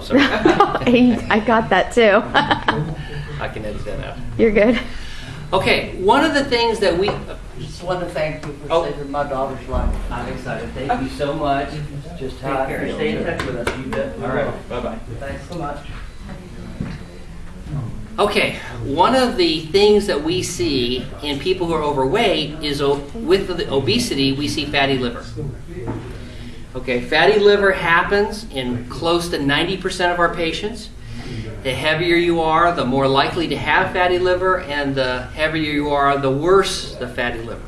sorry. I got that too. I can edit that out. You're good. Okay, one of the things that we... Just want to thank you for saving my daughter's life. I'm excited. Thank you so much. Just how Take I care. feel. Stay in touch with us. You bet. All right. Bye-bye. Thanks so much. Okay, one of the things that we see in people who are overweight is with the obesity, we see fatty liver. Okay, fatty liver happens in close to 90% of our patients. The heavier you are, the more likely to have fatty liver, and the heavier you are, the worse the fatty liver.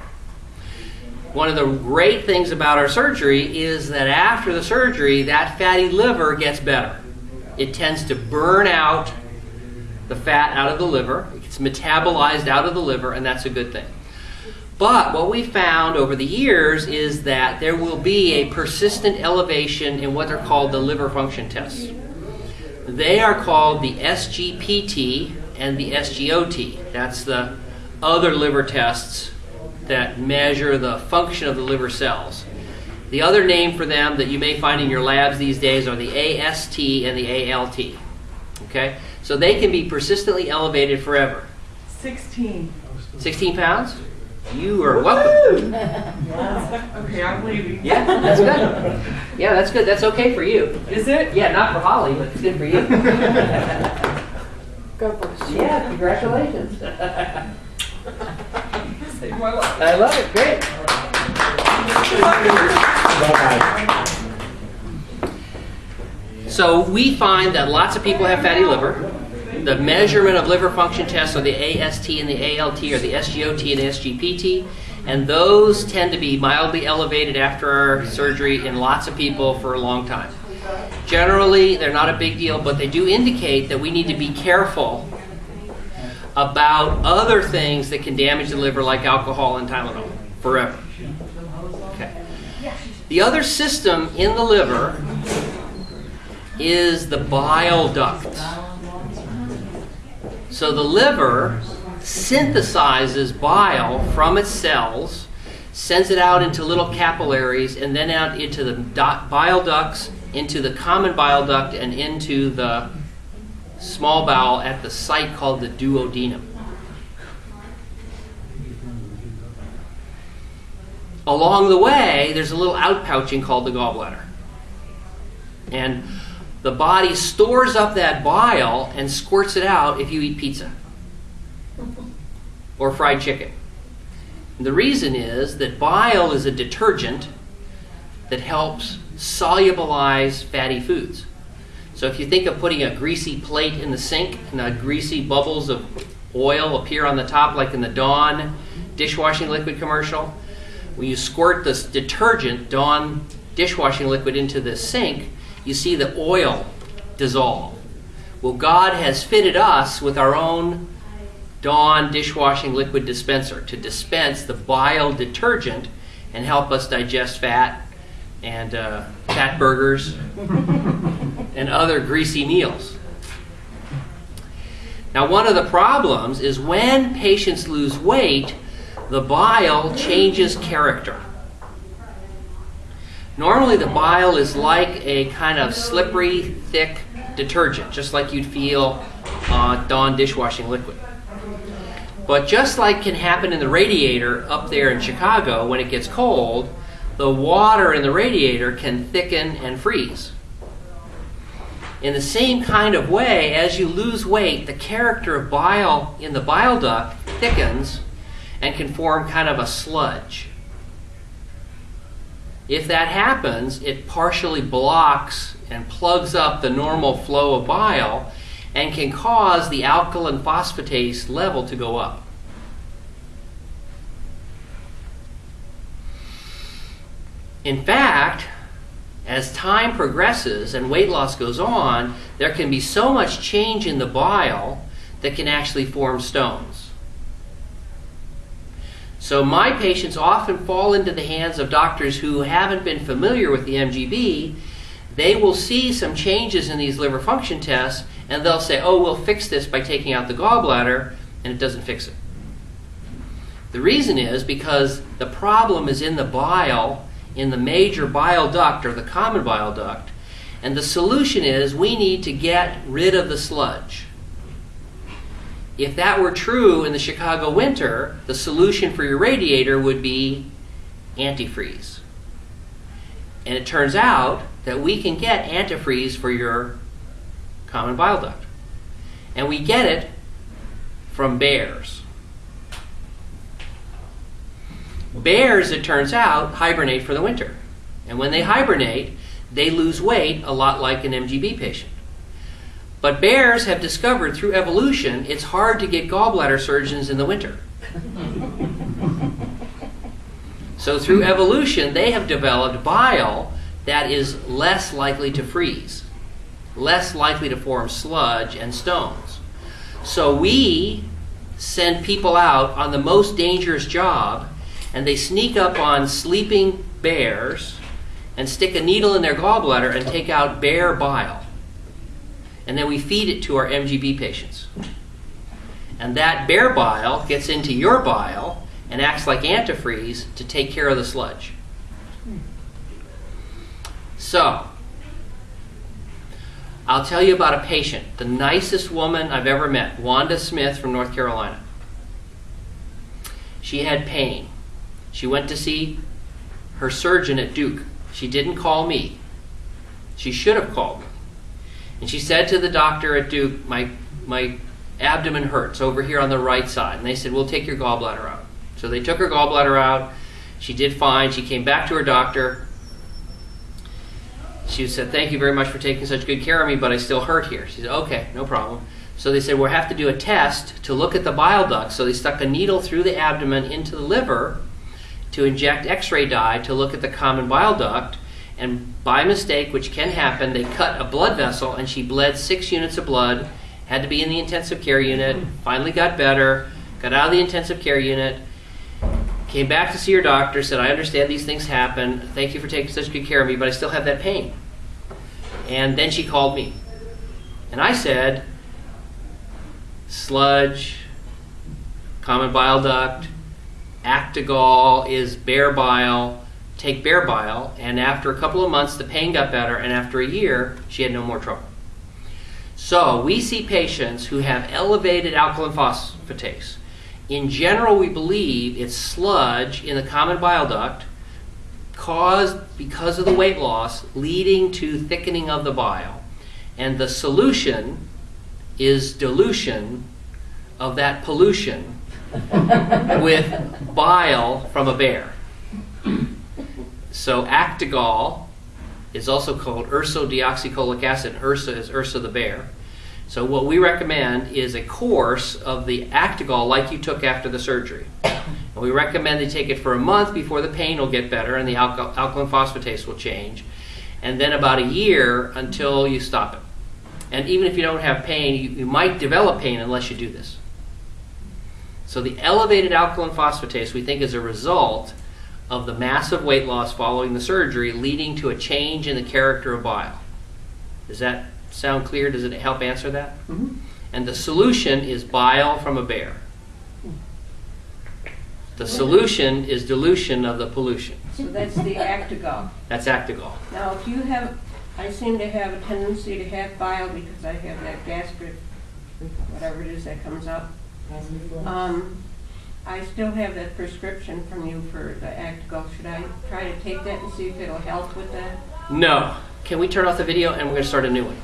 One of the great things about our surgery is that after the surgery, that fatty liver gets better. It tends to burn out the fat out of the liver. It gets metabolized out of the liver, and that's a good thing. But what we found over the years is that there will be a persistent elevation in what are called the liver function tests. They are called the SGPT and the SGOT. That's the other liver tests that measure the function of the liver cells. The other name for them that you may find in your labs these days are the AST and the ALT. Okay? So they can be persistently elevated forever. 16. 16 pounds? You are welcome. Okay, I'm leaving. Yeah, that's good. Yeah, that's good. That's okay for you. Is it? Yeah, not for Holly, but it's good for you. God bless you. Yeah, congratulations. Saved my life. I love it. Great. So we find that lots of people have fatty liver. The measurement of liver function tests are the AST and the ALT, or the SGOT and the SGPT, and those tend to be mildly elevated after our surgery in lots of people for a long time. Generally, they're not a big deal, but they do indicate that we need to be careful about other things that can damage the liver, like alcohol and Tylenol, forever. Okay. The other system in the liver is the bile duct. So the liver synthesizes bile from its cells, sends it out into little capillaries, and then out into the bile ducts, into the common bile duct, and into the small bowel at the site called the duodenum. Along the way, there's a little outpouching called the gallbladder. And the body stores up that bile and squirts it out if you eat pizza or fried chicken. And the reason is that bile is a detergent that helps solubilize fatty foods. So if you think of putting a greasy plate in the sink and the greasy bubbles of oil appear on the top, like in the Dawn dishwashing liquid commercial, when you squirt this detergent, Dawn dishwashing liquid, into the sink, you see the oil dissolve. Well, God has fitted us with our own Dawn dishwashing liquid dispenser to dispense the bile detergent and help us digest fat and fat burgers and other greasy meals. Now, one of the problems is when patients lose weight, the bile changes character. Normally the bile is like a kind of slippery, thick detergent, just like you'd feel Dawn dishwashing liquid. But just like can happen in the radiator up there in Chicago when it gets cold, the water in the radiator can thicken and freeze. In the same kind of way, as you lose weight, the character of bile in the bile duct thickens and can form kind of a sludge. If that happens, it partially blocks and plugs up the normal flow of bile and can cause the alkaline phosphatase level to go up. In fact, as time progresses and weight loss goes on, there can be so much change in the bile that can actually form stones. So my patients often fall into the hands of doctors who haven't been familiar with the MGB. They will see some changes in these liver function tests, and they'll say, oh, we'll fix this by taking out the gallbladder, and it doesn't fix it. The reason is because the problem is in the bile, in the major bile duct, or the common bile duct, And the solution is we need to get rid of the sludge. If that were true in the Chicago winter, the solution for your radiator would be antifreeze. And it turns out that we can get antifreeze for your common bile duct. And we get it from bears. Bears, it turns out, hibernate for the winter. And when they hibernate, they lose weight a lot like an MGB patient. But bears have discovered through evolution it's hard to get gallbladder surgeons in the winter. So through evolution, they have developed bile that is less likely to freeze, less likely to form sludge and stones. So we send people out on the most dangerous job, and they sneak up on sleeping bears and stick a needle in their gallbladder and take out bear bile. And then we feed it to our MGB patients. And that bear bile gets into your bile and acts like antifreeze to take care of the sludge. So, I'll tell you about a patient, the nicest woman I've ever met, Wanda Smith from North Carolina. She had pain. She went to see her surgeon at Duke. She didn't call me. She should have called me. And she said to the doctor at Duke, my abdomen hurts over here on the right side. And they said, we'll take your gallbladder out. So they took her gallbladder out. She did fine. She came back to her doctor. She said, thank you very much for taking such good care of me, but I still hurt here. She said, okay, no problem. So they said, we'll have to do a test to look at the bile ducts. So they stuck a needle through the abdomen into the liver to inject x-ray dye to look at the common bile duct. And by mistake, which can happen, they cut a blood vessel and she bled 6 units of blood, had to be in the intensive care unit, finally got better, got out of the intensive care unit, came back to see her doctor, said, I understand these things happen, thank you for taking such good care of me, but I still have that pain. And then she called me. And I said, sludge, common bile duct, Actigol is bear bile, take bear bile, and after a couple of months the pain got better, and after a year she had no more trouble. So we see patients who have elevated alkaline phosphatase. In general, we believe it's sludge in the common bile duct caused because of the weight loss leading to thickening of the bile, and the solution is dilution of that pollution with bile from a bear. So Actigol is also called ursodeoxycholic acid. Ursa is Ursa the bear. So what we recommend is a course of the Actigol like you took after the surgery. And we recommend they take it for a month before the pain will get better and the alkaline phosphatase will change. And then about a year until you stop it. And even if you don't have pain, you might develop pain unless you do this. So the elevated alkaline phosphatase we think is a result of the massive weight loss following the surgery leading to a change in the character of bile. Does that sound clear? Does it help answer that? Mm-hmm. And the solution is bile from a bear. The solution is dilution of the pollution. So that's the Actigol. That's Actigol. Now, if you have, I seem to have a tendency to have bile because I have that gastric, whatever it is that comes up. I still have that prescription from you for the Actigol. Should I try to take that and see if it'll help with that? No. Can we turn off the video and we're going to start a new one?